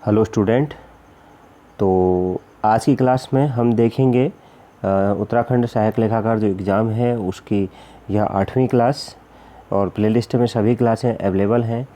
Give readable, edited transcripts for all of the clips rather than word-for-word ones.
Hello student. तो आज की क्लास में हम देखेंगे उत्तराखंड सहायक लेखाकार जो एग्ज़ाम है उसकी यह 8वीं क्लास, और प्लेलिस्ट में सभी क्लासें अवेलेबल हैं।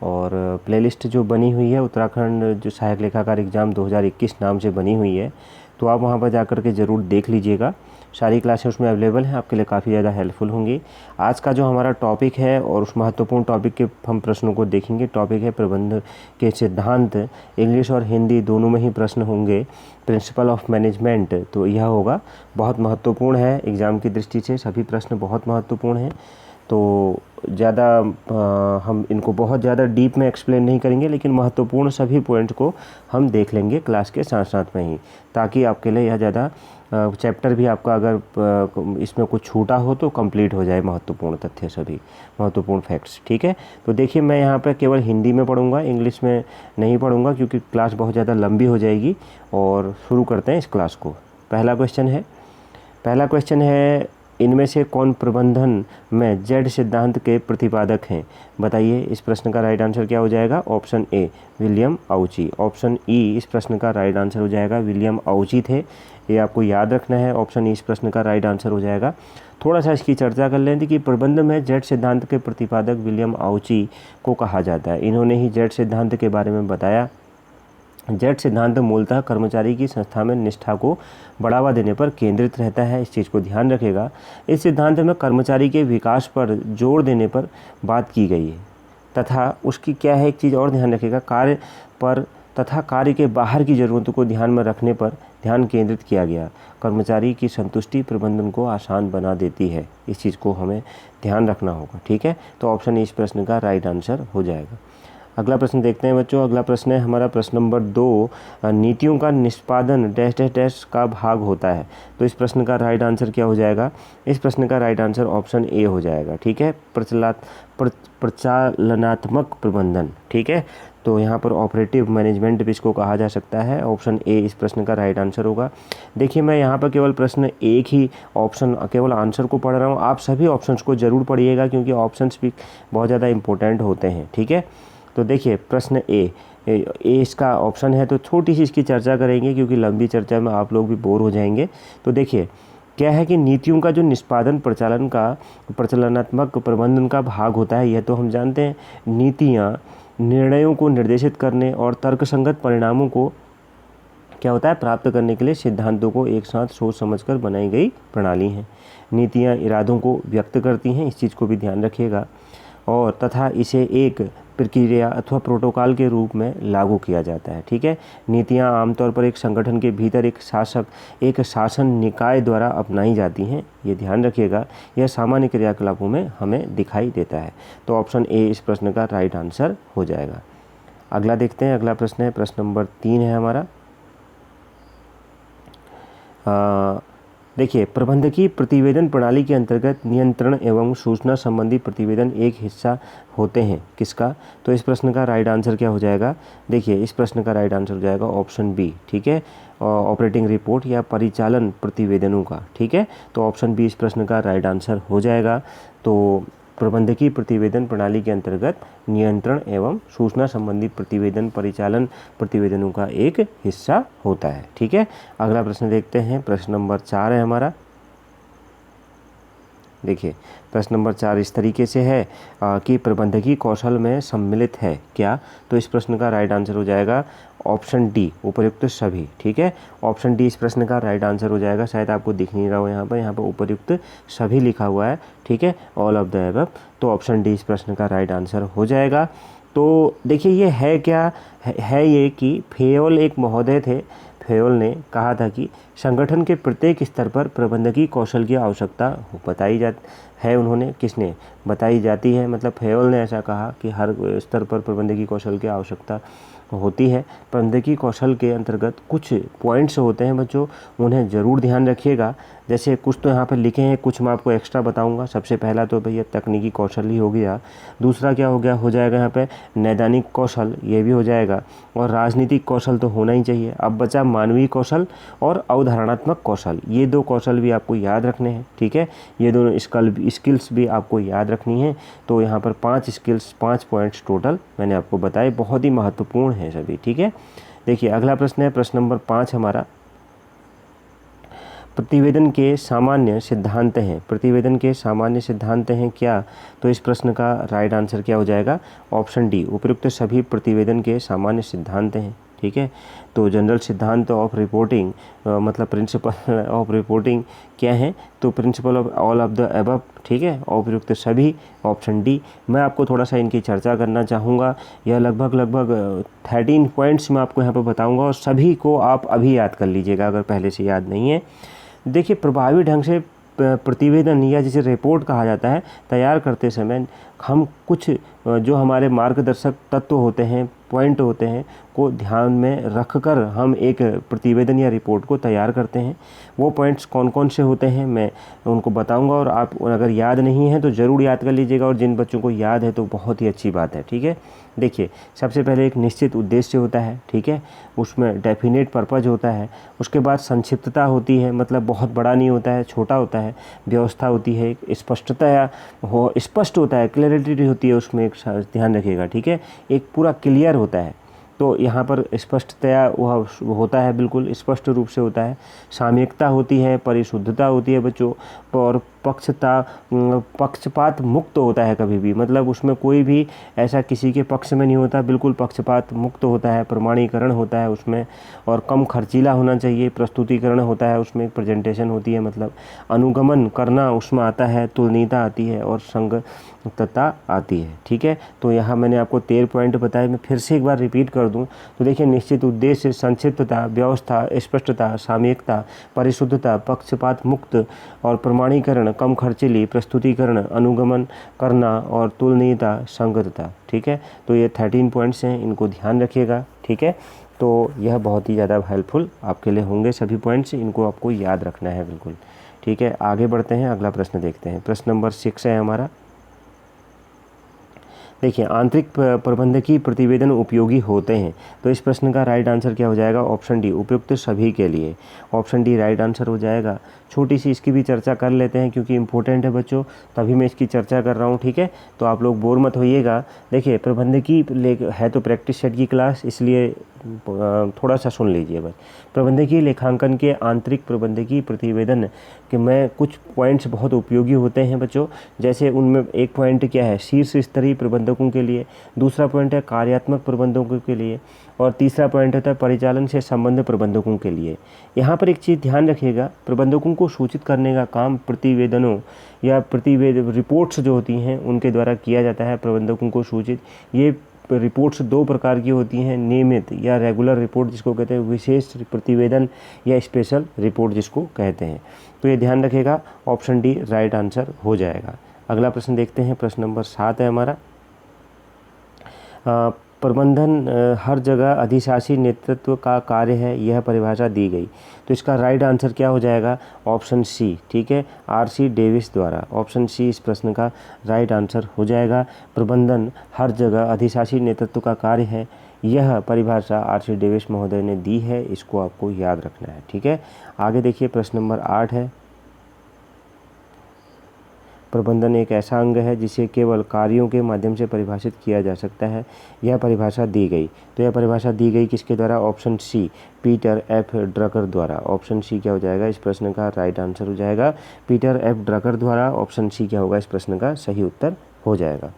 और प्लेलिस्ट जो बनी हुई है उत्तराखंड जो सहायक लेखाकार एग्ज़ाम 2021 नाम से बनी हुई है, तो आप वहां पर जाकर के ज़रूर देख लीजिएगा। सारी क्लासें उसमें अवेलेबल हैं, आपके लिए काफ़ी ज़्यादा हेल्पफुल होंगी। आज का जो हमारा टॉपिक है और उस महत्वपूर्ण टॉपिक के हम प्रश्नों को देखेंगे। टॉपिक है प्रबंध के सिद्धांत। इंग्लिश और हिंदी दोनों में ही प्रश्न होंगे। प्रिंसिपल ऑफ मैनेजमेंट, तो यह होगा, बहुत महत्वपूर्ण है एग्ज़ाम की दृष्टि से। सभी प्रश्न बहुत महत्वपूर्ण हैं, तो ज़्यादा हम इनको बहुत ज़्यादा डीप में एक्सप्लेन नहीं करेंगे, लेकिन महत्वपूर्ण सभी पॉइंट को हम देख लेंगे क्लास के साथ साथ में ही, ताकि आपके लिए यह ज़्यादा चैप्टर भी आपका अगर इसमें कुछ छूटा हो तो कंप्लीट हो जाए महत्वपूर्ण तथ्य, सभी महत्वपूर्ण फैक्ट्स। ठीक है, तो देखिए मैं यहाँ पे केवल हिंदी में पढ़ूंगा, इंग्लिश में नहीं पढ़ूंगा क्योंकि क्लास बहुत ज़्यादा लंबी हो जाएगी। और शुरू करते हैं इस क्लास को। पहला क्वेश्चन है इनमें से कौन प्रबंधन में जेड सिद्धांत के प्रतिपादक हैं? बताइए। इस प्रश्न का राइट आंसर क्या हो जाएगा? Option A William Ouchi. Option E इस प्रश्न का राइट आंसर हो जाएगा। विलियम आउची थे, ये आपको याद रखना है। ऑप्शन ई इस प्रश्न का राइट आंसर हो जाएगा। थोड़ा सा इसकी चर्चा कर लें कि प्रबंधन में जेड सिद्धांत के प्रतिपादक विलियम आउची को कहा जाता है। इन्होंने ही जेड सिद्धांत के बारे में बताया। जेड सिद्धांत मूलतः कर्मचारी की संस्था में निष्ठा को बढ़ावा देने पर केंद्रित रहता है, इस चीज़ को ध्यान रखिएगा। इस सिद्धांत में कर्मचारी के विकास पर जोर देने पर बात की गई है, तथा उसकी क्या है, एक चीज़ और ध्यान रखिएगा, कार्य पर तथा कार्य के बाहर की ज़रूरतों को ध्यान में रखने पर ध्यान केंद्रित किया गया। कर्मचारी की संतुष्टि प्रबंधन को आसान बना देती है, इस चीज़ को हमें ध्यान रखना होगा। ठीक है, तो ऑप्शन इस प्रश्न का राइट आंसर हो जाएगा। अगला प्रश्न देखते हैं बच्चों। अगला प्रश्न है हमारा प्रश्न नंबर 2। नीतियों का निष्पादन डैश डैश डैश का भाग होता है। तो इस प्रश्न का राइट आंसर क्या हो जाएगा? इस प्रश्न का राइट आंसर ऑप्शन ए हो जाएगा। ठीक है, प्रचालनात्मक प्रबंधन। ठीक है, तो यहाँ पर ऑपरेटिव मैनेजमेंट भी इसको कहा जा सकता है। ऑप्शन ए इस प्रश्न का राइट आंसर होगा। देखिए मैं यहाँ पर केवल प्रश्न एक ही ऑप्शन, केवल आंसर को पढ़ रहा हूँ। आप सभी ऑप्शंस को ज़रूर पढ़िएगा क्योंकि ऑप्शंस भी बहुत ज़्यादा इंपॉर्टेंट होते हैं। ठीक है, तो देखिए प्रश्न ए इसका ऑप्शन है, तो छोटी सी इसकी चर्चा करेंगे क्योंकि लंबी चर्चा में आप लोग भी बोर हो जाएंगे। तो देखिए क्या है कि नीतियों का जो निष्पादन प्रचालनात्मक प्रबंधन का भाग होता है, यह तो हम जानते हैं। नीतियाँ निर्णयों को निर्देशित करने और तर्कसंगत परिणामों को क्या होता है, प्राप्त करने के लिए सिद्धांतों को एक साथ सोच समझकर बनाई गई प्रणाली हैं। नीतियाँ इरादों को व्यक्त करती हैं, इस चीज़ को भी ध्यान रखिएगा, और तथा इसे एक प्रक्रिया अथवा प्रोटोकॉल के रूप में लागू किया जाता है। ठीक है, नीतियाँ आमतौर पर एक संगठन के भीतर एक शासन निकाय द्वारा अपनाई जाती हैं, ये ध्यान रखिएगा। यह सामान्य क्रियाकलापों में हमें दिखाई देता है। तो ऑप्शन ए इस प्रश्न का राइट आंसर हो जाएगा। अगला देखते हैं। अगला प्रश्न है प्रश्न नंबर 3 है हमारा। देखिए प्रबंधकीय प्रतिवेदन प्रणाली के अंतर्गत नियंत्रण एवं सूचना संबंधी प्रतिवेदन एक हिस्सा होते हैं किसका? तो इस प्रश्न का राइट आंसर क्या हो जाएगा? देखिए इस प्रश्न का राइट आंसर हो जाएगा ऑप्शन बी। ठीक है, ऑपरेटिंग रिपोर्ट या परिचालन प्रतिवेदनों का। ठीक है, तो ऑप्शन बी इस प्रश्न का राइट आंसर हो जाएगा। तो प्रबंधकीय प्रतिवेदन प्रणाली के अंतर्गत नियंत्रण एवं सूचना संबंधी प्रतिवेदन परिचालन प्रतिवेदनों का एक हिस्सा होता है। ठीक है, अगला प्रश्न देखते हैं। प्रश्न नंबर 4 है हमारा। देखिए प्रश्न नंबर 4 इस तरीके से है कि प्रबंधकीय कौशल में सम्मिलित है क्या? तो इस प्रश्न का राइट आंसर हो जाएगा ऑप्शन डी उपर्युक्त सभी। ठीक है, ऑप्शन डी इस प्रश्न का राइट आंसर हो जाएगा। शायद आपको दिख नहीं रहा हो यहाँ पर उपर्युक्त सभी लिखा हुआ है। ठीक है, ऑल ऑफ द अबव। तो ऑप्शन डी इस प्रश्न का राइट आंसर हो जाएगा। तो देखिए ये है क्या है ये कि फेयोल एक महोदय थे। फेयोल ने कहा था कि संगठन के प्रत्येक स्तर पर प्रबंधकीय कौशल की आवश्यकता उन्होंने किसने बताई जाती है, मतलब फेयोल ने ऐसा कहा कि हर स्तर पर प्रबंधकीय कौशल की आवश्यकता होती है। प्रबंधकीय कौशल के अंतर्गत कुछ पॉइंट्स होते हैं बच्चों, उन्हें ज़रूर ध्यान रखिएगा। जैसे कुछ तो यहाँ पर लिखे हैं, कुछ मैं आपको एक्स्ट्रा बताऊंगा। सबसे पहला तो भैया तकनीकी कौशल ही हो गया। दूसरा क्या हो जाएगा यहाँ पे नैदानिक कौशल, ये भी हो जाएगा। और राजनीतिक कौशल तो होना ही चाहिए। अब बचा मानवीय कौशल और अवधारणात्मक कौशल, ये 2 कौशल भी आपको याद रखने हैं, ठीक है। ये दोनों स्किल्स भी आपको याद रखनी है। तो यहाँ पर 5 स्किल्स, 5 पॉइंट्स टोटल मैंने आपको बताए, बहुत ही महत्वपूर्ण हैं सभी, ठीक है। देखिए अगला प्रश्न है, प्रश्न नंबर 5 हमारा, प्रतिवेदन के सामान्य सिद्धांत हैं। प्रतिवेदन के सामान्य सिद्धांत हैं क्या? तो इस प्रश्न का राइट आंसर क्या हो जाएगा? ऑप्शन डी, उपयुक्त सभी प्रतिवेदन के सामान्य सिद्धांत हैं, ठीक है। तो जनरल सिद्धांत ऑफ रिपोर्टिंग मतलब प्रिंसिपल ऑफ रिपोर्टिंग क्या है? तो principle of all of the above, ठीक है। उपयुक्त सभी, ऑप्शन डी। मैं आपको थोड़ा सा इनकी चर्चा करना चाहूँगा। यह लगभग 13 पॉइंट्स मैं आपको यहाँ पर बताऊँगा और सभी को आप अभी याद कर लीजिएगा अगर पहले से याद नहीं है। देखिए प्रभावी ढंग से प्रतिवेदन या जिसे रिपोर्ट कहा जाता है तैयार करते समय हम कुछ जो हमारे मार्गदर्शक तत्व होते हैं, पॉइंट होते हैं को ध्यान में रखकर हम एक प्रतिवेदन या रिपोर्ट को तैयार करते हैं। वो पॉइंट्स कौन कौन से होते हैं मैं उनको बताऊंगा और आप अगर याद नहीं है तो ज़रूर याद कर लीजिएगा, और जिन बच्चों को याद है तो बहुत ही अच्छी बात है, ठीक है। देखिए सबसे पहले एक निश्चित उद्देश्य होता है, ठीक है, उसमें डेफिनेट पर्पज होता है। उसके बाद संक्षिप्तता होती है, मतलब बहुत बड़ा नहीं होता है, छोटा होता है। व्यवस्था होती है, स्पष्टता हो, स्पष्ट होता है, क्लैरिटी होती है उसमें, एक ध्यान रखिएगा, ठीक है। एक पूरा क्लियर होता है, तो यहाँ पर स्पष्टतया वह होता है, बिल्कुल स्पष्ट रूप से होता है। सामयिकता होती है, परिशुद्धता होती है बच्चों, और पक्षपात मुक्त होता है कभी भी, मतलब उसमें कोई भी ऐसा किसी के पक्ष में नहीं होता, बिल्कुल पक्षपात मुक्त होता है। प्रमाणीकरण होता है उसमें, और कम खर्चीला होना चाहिए। प्रस्तुतिकरण होता है उसमें, एक प्रेजेंटेशन होती है, मतलब अनुगमन करना उसमें आता है, तुलनीयता आती है और संगतता आती है, ठीक है। तो यहाँ मैंने आपको 13 पॉइंट बताए, मैं फिर से एक बार रिपीट कर दूँ तो देखिए निश्चित उद्देश्य, संक्षिप्तता, व्यवस्था, स्पष्टता, सामयिकता, परिशुद्धता, पक्षपात मुक्त और प्रमाणीकरण, कम खर्चीली, प्रस्तुतिकरण, अनुगमन करना और तुलनीयता, संगतता, ठीक है। तो ये 13 पॉइंट्स हैं, इनको ध्यान रखिएगा, ठीक है। तो यह बहुत ही ज़्यादा हेल्पफुल आपके लिए होंगे सभी पॉइंट्स, इनको आपको याद रखना है बिल्कुल, ठीक है। आगे बढ़ते हैं, अगला प्रश्न देखते हैं। प्रश्न नंबर 6 है हमारा। देखिए आंतरिक प्रबंधकीय प्रतिवेदन उपयोगी होते हैं। तो इस प्रश्न का राइट आंसर क्या हो जाएगा? ऑप्शन डी, उपयुक्त सभी के लिए। ऑप्शन डी राइट आंसर हो जाएगा। छोटी सी इसकी भी चर्चा कर लेते हैं क्योंकि इम्पोर्टेंट है बच्चों, तभी मैं इसकी चर्चा कर रहा हूँ, ठीक है। तो आप लोग बोर मत होइएगा। देखिए प्रबंधकीय है तो प्रैक्टिस सेट की क्लास, इसलिए थोड़ा सा सुन लीजिए बस। प्रबंधकीय लेखांकन के आंतरिक प्रबंधकीय प्रतिवेदन के में कुछ पॉइंट्स बहुत उपयोगी होते हैं बच्चों। जैसे उनमें एक पॉइंट क्या है? शीर्ष स्तरीय प्रबंधकों के लिए। दूसरा पॉइंट है कार्यात्मक प्रबंधकों के लिए, और तीसरा पॉइंट होता है परिचालन से संबंधित प्रबंधकों के लिए। यहाँ पर एक चीज़ ध्यान रखिएगा, प्रबंधकों को सूचित करने का काम प्रतिवेदनों या रिपोर्ट्स जो होती हैं उनके द्वारा किया जाता है। प्रबंधकों को सूचित, ये रिपोर्ट्स 2 प्रकार की होती हैं, नियमित या रेगुलर रिपोर्ट जिसको कहते हैं, विशेष प्रतिवेदन या स्पेशल रिपोर्ट जिसको कहते हैं। तो ये ध्यान रखिएगा, ऑप्शन डी राइट आंसर हो जाएगा। अगला प्रश्न देखते हैं, प्रश्न नंबर 7 है हमारा। प्रबंधन हर जगह अधिशासी नेतृत्व का कार्य है, यह परिभाषा दी गई। तो इसका राइट आंसर क्या हो जाएगा? ऑप्शन सी, ठीक है, आर.सी. डेविस द्वारा। ऑप्शन सी इस प्रश्न का राइट आंसर हो जाएगा। प्रबंधन हर जगह अधिशासी नेतृत्व का कार्य है, यह परिभाषा आर.सी. डेविस महोदय ने दी है, इसको आपको याद रखना है, ठीक है। आगे देखिए प्रश्न नंबर 8 है। प्रबंधन एक ऐसा अंग है जिसे केवल कार्यों के माध्यम से परिभाषित किया जा सकता है, यह परिभाषा दी गई। तो यह परिभाषा दी गई किसके द्वारा? Option C, Peter F Drucker द्वारा। ऑप्शन सी क्या हो जाएगा? इस प्रश्न का राइट आंसर हो जाएगा पीटर एफ ड्रकर द्वारा। ऑप्शन सी क्या होगा इस प्रश्न का सही उत्तर हो जाएगा।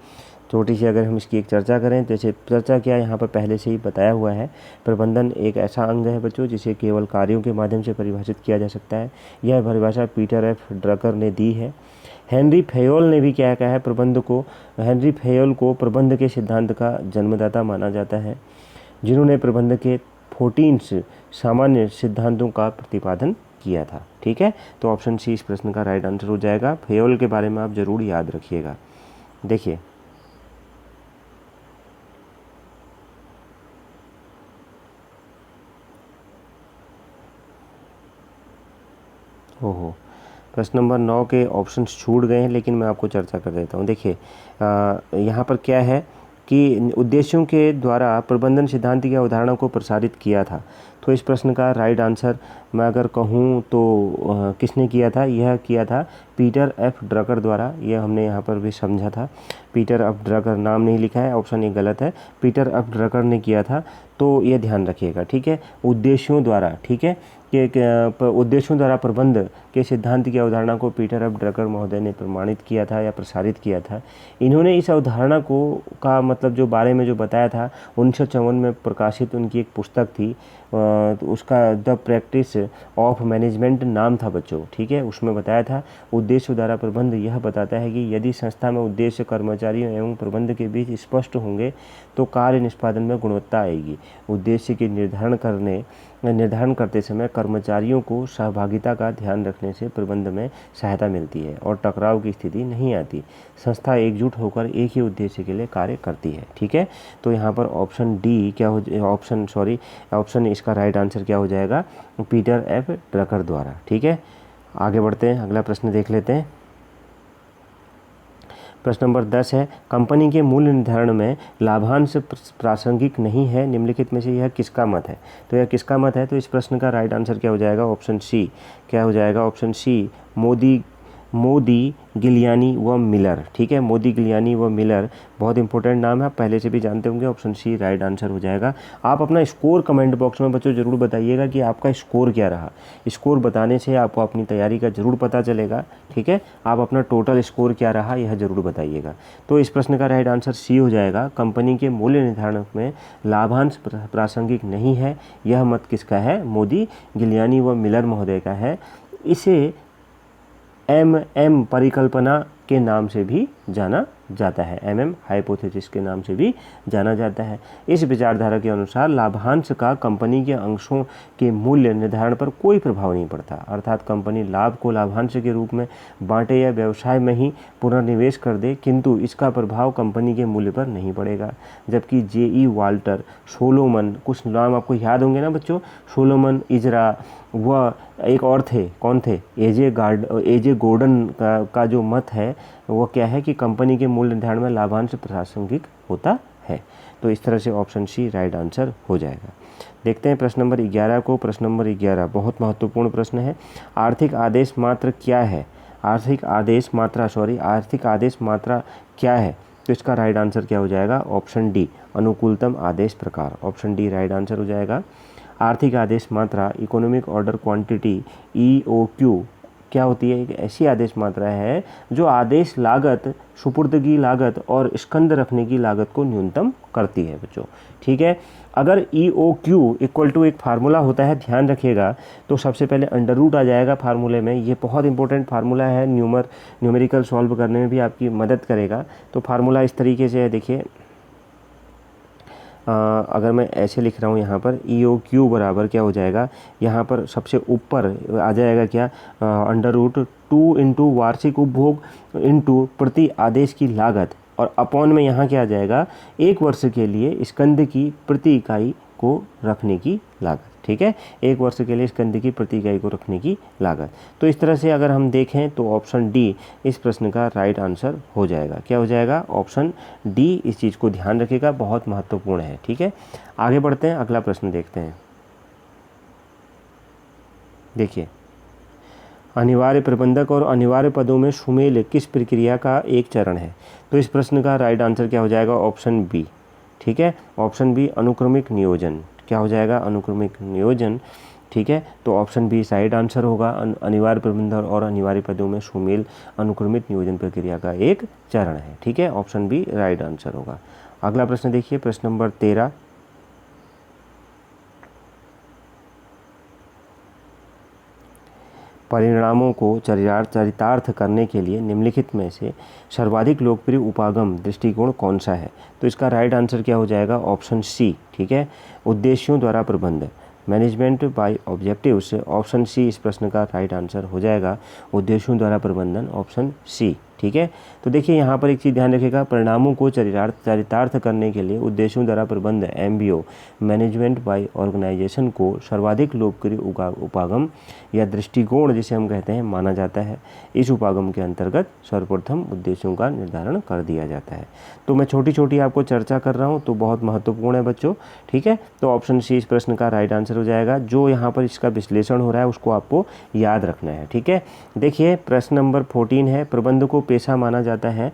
छोटी सी अगर हम इसकी एक चर्चा करें, जैसे चर्चा क्या यहाँ पर पहले से ही बताया हुआ है, प्रबंधन एक ऐसा अंग है बच्चों जिसे केवल कार्यों के माध्यम से परिभाषित किया जा सकता है, यह परिभाषा पीटर एफ ड्रकर ने दी है। हेनरी फेयोल ने भी क्या कहा है? हेनरी फेयोल को प्रबंध के सिद्धांत का जन्मदाता माना जाता है, जिन्होंने प्रबंध के 14 सामान्य सिद्धांतों का प्रतिपादन किया था, ठीक है। तो ऑप्शन सी इस प्रश्न का राइट आंसर हो जाएगा। फेयोल के बारे में आप जरूर याद रखिएगा। देखिए ओहो, प्रश्न नंबर 9 के ऑप्शंस छूट गए हैं, लेकिन मैं आपको चर्चा कर देता हूँ। देखिए यहाँ पर क्या है कि उद्देश्यों के द्वारा प्रबंधन सिद्धांत की अवधारणा को प्रसारित किया था। तो इस प्रश्न का राइट आंसर मैं अगर कहूँ तो किसने किया था, यह किया था पीटर एफ ड्रकर द्वारा। यह हमने यहाँ पर भी समझा था, पीटर एफ ड्रकर नाम नहीं लिखा है, ऑप्शन ए गलत है, पीटर एफ ड्रकर ने किया था। तो ये ध्यान रखिएगा, ठीक है। उद्देश्यों द्वारा, ठीक है, कि उद्देश्यों द्वारा प्रबंध के सिद्धांत की अवधारणा को पीटर एफ ड्रकर महोदय ने प्रमाणित किया था या प्रसारित किया था। इन्होंने इस अवधारणा को का मतलब जो बारे में जो बताया था 1954 में प्रकाशित उनकी एक पुस्तक थी, तो उसका द प्रैक्टिस ऑफ मैनेजमेंट नाम था बच्चों, ठीक है। उसमें बताया था उद्देश्य द्वारा प्रबंध यह बताता है कि यदि संस्था में उद्देश्य कर्मचारियों एवं प्रबंध के बीच स्पष्ट होंगे तो कार्य निष्पादन में गुणवत्ता आएगी। उद्देश्य के निर्धारण करते समय कर्मचारियों को सहभागिता का ध्यान रखने से प्रबंध में सहायता मिलती है और टकराव की स्थिति नहीं आती। संस्था एकजुट होकर एक ही उद्देश्य के लिए कार्य करती है, ठीक है। तो यहाँ पर ऑप्शन डी क्या हो, ऑप्शन इसका राइट आंसर क्या हो जाएगा, पीटर एफ ड्रकर द्वारा, ठीक है। आगे बढ़ते हैं, अगला प्रश्न देख लेते हैं। प्रश्न नंबर 10 है, कंपनी के मूल्य निर्धारण में लाभांश प्रासंगिक नहीं है, निम्नलिखित में से यह किसका मत है। तो यह किसका मत है, तो इस प्रश्न का राइट आंसर क्या हो जाएगा, ऑप्शन सी। क्या हो जाएगा, ऑप्शन सी, मोदी गिलियानी व मिलर, ठीक है। मोदी गिलियानी व मिलर बहुत इंपॉर्टेंट नाम है, आप पहले से भी जानते होंगे। ऑप्शन सी राइट आंसर हो जाएगा। आप अपना स्कोर कमेंट बॉक्स में बच्चों ज़रूर बताइएगा कि आपका स्कोर क्या रहा। स्कोर बताने से आपको अपनी तैयारी का ज़रूर पता चलेगा, ठीक है। आप अपना टोटल स्कोर क्या रहा यह ज़रूर बताइएगा। तो इस प्रश्न का राइट आंसर सी हो जाएगा, कंपनी के मूल्य निर्धारण में लाभांश प्रासंगिक नहीं है। यह मत किसका है, मोदी गिलियानी व मिलर महोदय का है। इसे MM परिकल्पना के नाम से भी जाना जाता है, MM हाइपोथेसिस के नाम से भी जाना जाता है। इस विचारधारा के अनुसार लाभांश का कंपनी के अंशों के मूल्य निर्धारण पर कोई प्रभाव नहीं पड़ता, अर्थात कंपनी लाभ को लाभांश के रूप में बांटे या व्यवसाय में ही पुनर्निवेश कर दे, किंतु इसका प्रभाव कंपनी के मूल्य पर नहीं पड़ेगा। जबकि JE वाल्टर, सोलोमन, कुछ नाम आपको याद होंगे ना बच्चों, सोलोमन, इजरा व एक और थे, कौन थे, AJ गॉर्डन का जो मत है वो क्या है कि कंपनी के मूल्य निर्धारण में लाभांश प्रासंगिक होता है। तो इस तरह से ऑप्शन सी राइट आंसर हो जाएगा। देखते हैं प्रश्न नंबर 11 को। प्रश्न नंबर 11 बहुत महत्वपूर्ण प्रश्न है। आर्थिक आदेश मात्रा क्या है, आर्थिक आदेश मात्रा क्या है। तो इसका राइट आंसर क्या हो जाएगा, ऑप्शन डी अनुकूलतम आदेश प्रकार, ऑप्शन डी राइट आंसर हो जाएगा। आर्थिक आदेश मात्रा इकोनॉमिक ऑर्डर क्वांटिटी EOQ क्या होती है, एक ऐसी आदेश मात्रा है जो आदेश लागत, सुपुर्दगी लागत और स्कंद रखने की लागत को न्यूनतम करती है बच्चों, ठीक है। अगर EOQ इक्वल टू एक फार्मूला होता है, ध्यान रखिएगा, तो सबसे पहले अंडर रूट आ जाएगा फार्मूले में। ये बहुत इंपॉर्टेंट फार्मूला है, न्यूमेरिकल सॉल्व करने में भी आपकी मदद करेगा। तो फार्मूला इस तरीके से है, देखिए, अगर मैं ऐसे लिख रहा हूँ यहाँ पर EOQ बराबर क्या हो जाएगा, यहाँ पर सबसे ऊपर आ जाएगा क्या, अंडर रूट 2 इंटू वार्षिक उपभोग इंटू प्रति आदेश की लागत, और अपॉन में यहाँ क्या आ जाएगा, एक वर्ष के लिए स्कंद की प्रति इकाई को रखने की लागत, ठीक है। एक वर्ष के लिए स्कंद की प्रति इकाई को रखने की लागत। तो इस तरह से अगर हम देखें तो ऑप्शन डी इस प्रश्न का राइट आंसर हो जाएगा। क्या हो जाएगा, ऑप्शन डी। इस चीज़ को ध्यान रखिएगा, बहुत महत्वपूर्ण है, ठीक है। आगे बढ़ते हैं, अगला प्रश्न देखते हैं। देखिए, अनिवार्य प्रबंधक और अनिवार्य पदों में सुमेल किस प्रक्रिया का एक चरण है। तो इस प्रश्न का राइट आंसर क्या हो जाएगा, ऑप्शन बी, ठीक है। ऑप्शन बी अनुक्रमिक नियोजन, क्या हो जाएगा, अनुक्रमिक नियोजन, ठीक है। तो ऑप्शन बी राइट आंसर होगा। अनिवार्य प्रबंधक और अनिवार्य पदों में सुमेल अनुक्रमिक नियोजन प्रक्रिया का एक चरण है, ठीक है। ऑप्शन बी राइट आंसर होगा। अगला प्रश्न देखिए, प्रश्न नंबर 13। परिणामों को चरितार्थ करने के लिए निम्नलिखित में से सर्वाधिक लोकप्रिय उपागम दृष्टिकोण कौन सा है। तो इसका राइट आंसर क्या हो जाएगा, ऑप्शन सी, ठीक है। उद्देश्यों द्वारा प्रबंध, management by objectives, option C इस प्रश्न का राइट आंसर हो जाएगा। उद्देश्यों द्वारा प्रबंधन, ऑप्शन सी, ठीक है। तो देखिए यहाँ पर एक चीज़ ध्यान रखिएगा, परिणामों को चरितार्थ करने के लिए उद्देश्यों द्वारा प्रबंध MBO मैनेजमेंट बाय ऑर्गेनाइजेशन को सर्वाधिक लोकप्रिय उपागम या दृष्टिकोण जिसे हम कहते हैं माना जाता है। इस उपागम के अंतर्गत सर्वप्रथम उद्देश्यों का निर्धारण कर दिया जाता है। तो मैं छोटी छोटी आपको चर्चा कर रहा हूँ, तो बहुत महत्वपूर्ण है बच्चों, ठीक है। तो ऑप्शन सी इस प्रश्न का राइट आंसर हो जाएगा। जो यहाँ पर इसका विश्लेषण हो रहा है उसको आपको याद रखना है, ठीक है। देखिए प्रश्न नंबर 14 है, प्रबंध को पेशा माना जाता है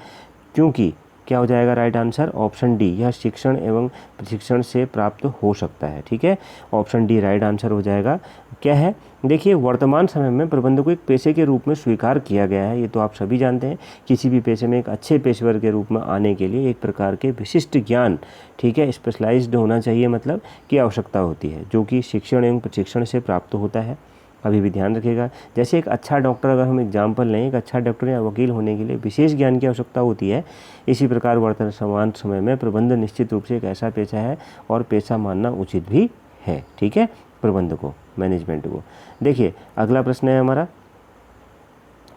क्योंकि, क्या हो जाएगा राइट आंसर, ऑप्शन डी, यह शिक्षण एवं प्रशिक्षण से प्राप्त हो सकता है, ठीक है। ऑप्शन डी राइट आंसर हो जाएगा। क्या है, देखिए वर्तमान समय में प्रबंध को एक पेशे के रूप में स्वीकार किया गया है। ये तो आप सभी जानते हैं, किसी भी पेशे में एक अच्छे पेशेवर के रूप में आने के लिए एक प्रकार के विशिष्ट ज्ञान, ठीक है, स्पेशलाइज्ड होना चाहिए, मतलब की आवश्यकता होती है, जो कि शिक्षण एवं प्रशिक्षण से प्राप्त होता है। अभी भी ध्यान रखिएगा, जैसे एक अच्छा डॉक्टर, अगर हम एग्जाम्पल लें, एक अच्छा डॉक्टर या वकील होने के लिए विशेष ज्ञान की आवश्यकता होती है, इसी प्रकार वर्तमान समय में प्रबंध निश्चित रूप से एक ऐसा पेशा है और पेशा मानना उचित भी है, ठीक है, प्रबंध को, मैनेजमेंट को। देखिए अगला प्रश्न है हमारा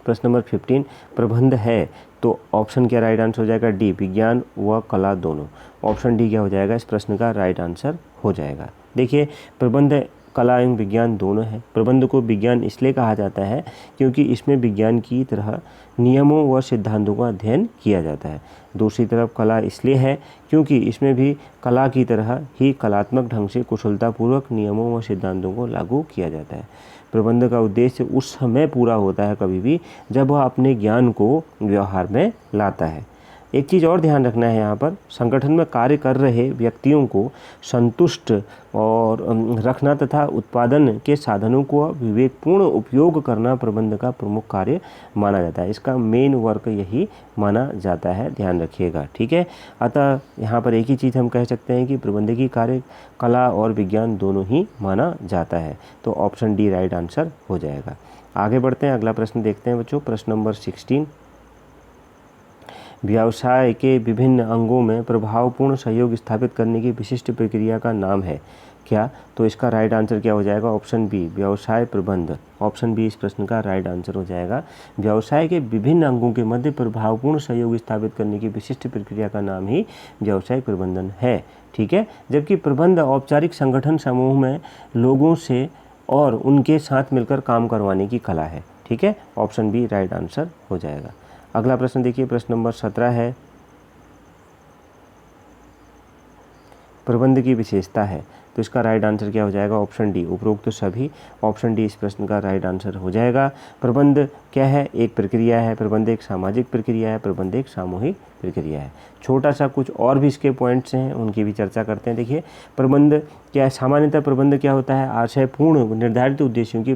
प्रश्न नंबर 15, प्रबंध है तो ऑप्शन क्या राइट आंसर हो जाएगा, डी, विज्ञान व कला दोनों। ऑप्शन डी क्या हो जाएगा इस प्रश्न का राइट आंसर हो जाएगा। देखिए प्रबंध कला एवं विज्ञान दोनों है। प्रबंध को विज्ञान इसलिए कहा जाता है क्योंकि इसमें विज्ञान की तरह नियमों व सिद्धांतों का अध्ययन किया जाता है। दूसरी तरफ कला इसलिए है क्योंकि इसमें भी कला की तरह ही कलात्मक ढंग से कुशलतापूर्वक नियमों व सिद्धांतों को लागू किया जाता है। प्रबंध का उद्देश्य उस समय पूरा होता है कभी भी जब वह अपने ज्ञान को व्यवहार में लाता है। एक चीज़ और ध्यान रखना है, यहाँ पर संगठन में कार्य कर रहे व्यक्तियों को संतुष्ट और रखना तथा उत्पादन के साधनों को विवेकपूर्ण उपयोग करना प्रबंध का प्रमुख कार्य माना जाता है। इसका मेन वर्क यही माना जाता है, ध्यान रखिएगा, ठीक है। अतः यहाँ पर एक ही चीज़ हम कह सकते हैं कि प्रबंधकीय कार्य कला और विज्ञान दोनों ही माना जाता है। तो ऑप्शन डी राइट आंसर हो जाएगा। आगे बढ़ते हैं, अगला प्रश्न देखते हैं बच्चों, प्रश्न नंबर 16, व्यवसाय के विभिन्न अंगों में प्रभावपूर्ण सहयोग स्थापित करने की विशिष्ट प्रक्रिया का नाम है क्या? तो इसका राइट आंसर क्या हो जाएगा, ऑप्शन बी, व्यवसाय प्रबंध। ऑप्शन बी इस प्रश्न का राइट आंसर हो जाएगा। व्यवसाय के विभिन्न अंगों के मध्य प्रभावपूर्ण सहयोग स्थापित करने की विशिष्ट प्रक्रिया का नाम ही व्यवसाय प्रबंधन है, ठीक है। जबकि प्रबंध औपचारिक संगठन समूह में लोगों से और उनके साथ मिलकर काम करवाने की कला है, ठीक है। ऑप्शन बी राइट आंसर हो जाएगा। अगला प्रश्न देखिए, प्रश्न नंबर 17 है, प्रबंध की विशेषता है, तो इसका राइट आंसर क्या हो जाएगा, ऑप्शन डी, उपरोक्त तो सभी। ऑप्शन डी इस प्रश्न का राइट आंसर हो जाएगा। प्रबंध क्या है, एक प्रक्रिया है, प्रबंध एक सामाजिक प्रक्रिया है, प्रबंध एक सामूहिक प्रक्रिया है। छोटा सा कुछ और भी इसके पॉइंट्स हैं, उनकी भी चर्चा करते हैं। देखिए प्रबंध क्या है, सामान्यतः प्रबंध क्या होता है, आशयपूर्ण निर्धारित उद्देश्यों की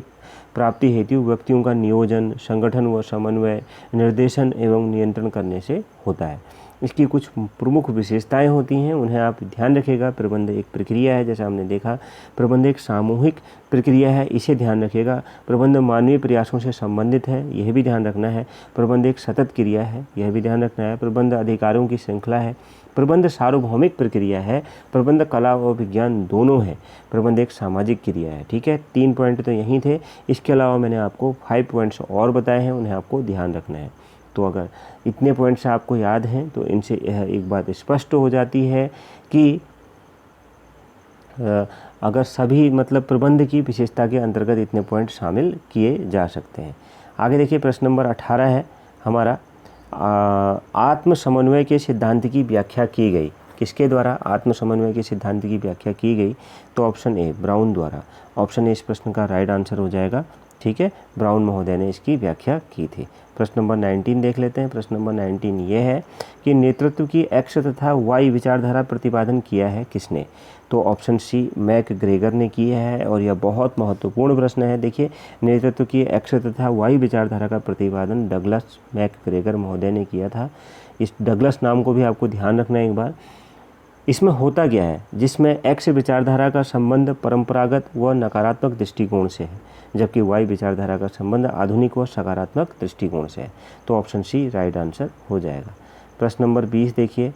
प्राप्ति हेतु व्यक्तियों का नियोजन, संगठन व समन्वय, निर्देशन एवं नियंत्रण करने से होता है। इसकी कुछ प्रमुख विशेषताएं होती हैं, उन्हें आप ध्यान रखिएगा। प्रबंध एक प्रक्रिया है, जैसा हमने देखा। प्रबंध एक सामूहिक प्रक्रिया है, इसे ध्यान रखिएगा। प्रबंध मानवीय प्रयासों से संबंधित है, यह भी ध्यान रखना है। प्रबंध एक सतत क्रिया है, यह भी ध्यान रखना है। प्रबंध अधिकारों की श्रृंखला है। प्रबंध सार्वभौमिक प्रक्रिया है। प्रबंध कला और विज्ञान दोनों है। प्रबंध एक सामाजिक क्रिया है, ठीक है। 3 पॉइंट तो यहीं थे, इसके अलावा मैंने आपको 5 पॉइंट्स और बताए हैं, उन्हें आपको ध्यान रखना है। तो अगर इतने पॉइंट्स आपको याद हैं तो इनसे यह एक बात स्पष्ट हो जाती है कि अगर सभी मतलब प्रबंध की विशेषता के अंतर्गत इतने पॉइंट शामिल किए जा सकते हैं। आगे देखिए, प्रश्न नंबर 18 है हमारा, आत्म समन्वय के सिद्धांत की व्याख्या की गई। किसके द्वारा आत्म समन्वय के सिद्धांत की व्याख्या की गई? तो ऑप्शन ए, ब्राउन द्वारा। ऑप्शन ए इस प्रश्न का राइट आंसर हो जाएगा, ठीक है। ब्राउन महोदय ने इसकी व्याख्या की थी। प्रश्न नंबर 19 देख लेते हैं। प्रश्न नंबर 19 ये है कि नेतृत्व की एक्स तथा वाई विचारधारा प्रतिपादन किया है किसने? तो ऑप्शन सी, मैक ग्रेगर ने किया है, और यह बहुत महत्वपूर्ण प्रश्न है। देखिए, नेतृत्व की एक्स तथा वाई विचारधारा का प्रतिपादन डगलस मैक ग्रेगर महोदय ने किया था। इस डगलस नाम को भी आपको ध्यान रखना है एक बार। इसमें होता क्या है, जिसमें एक्स विचारधारा का संबंध परंपरागत व नकारात्मक दृष्टिकोण से है, जबकि वाई विचारधारा का संबंध आधुनिक व सकारात्मक दृष्टिकोण से है। तो ऑप्शन सी राइट आंसर हो जाएगा। प्रश्न नंबर 20 देखिए,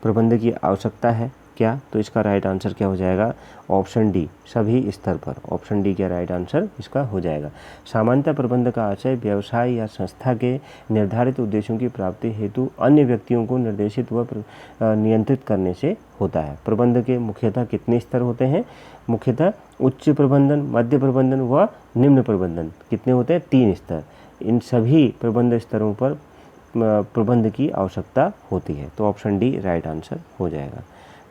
प्रबंध की आवश्यकता है क्या? तो इसका राइट आंसर क्या हो जाएगा? ऑप्शन डी, सभी स्तर पर। ऑप्शन डी क्या राइट आंसर इसका हो जाएगा। सामान्यतः प्रबंध का आशय व्यवसाय या संस्था के निर्धारित उद्देश्यों की प्राप्ति हेतु अन्य व्यक्तियों को निर्देशित व नियंत्रित करने से होता है। प्रबंध के मुख्यतः कितने स्तर होते हैं? मुख्यतः उच्च प्रबंधन, मध्य प्रबंधन व निम्न प्रबंधन। कितने होते हैं? 3 स्तर। इन सभी प्रबंध स्तरों पर प्रबंध की आवश्यकता होती है। तो ऑप्शन डी राइट आंसर हो जाएगा।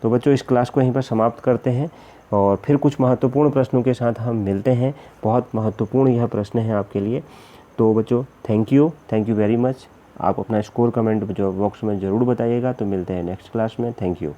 तो बच्चों इस क्लास को यहीं पर समाप्त करते हैं और फिर कुछ महत्वपूर्ण प्रश्नों के साथ हम मिलते हैं। बहुत महत्वपूर्ण यह प्रश्न है आपके लिए। तो बच्चों थैंक यू वेरी मच। आप अपना स्कोर कमेंट जो बॉक्स में ज़रूर बताइएगा। तो मिलते हैं नेक्स्ट क्लास में। Thank you.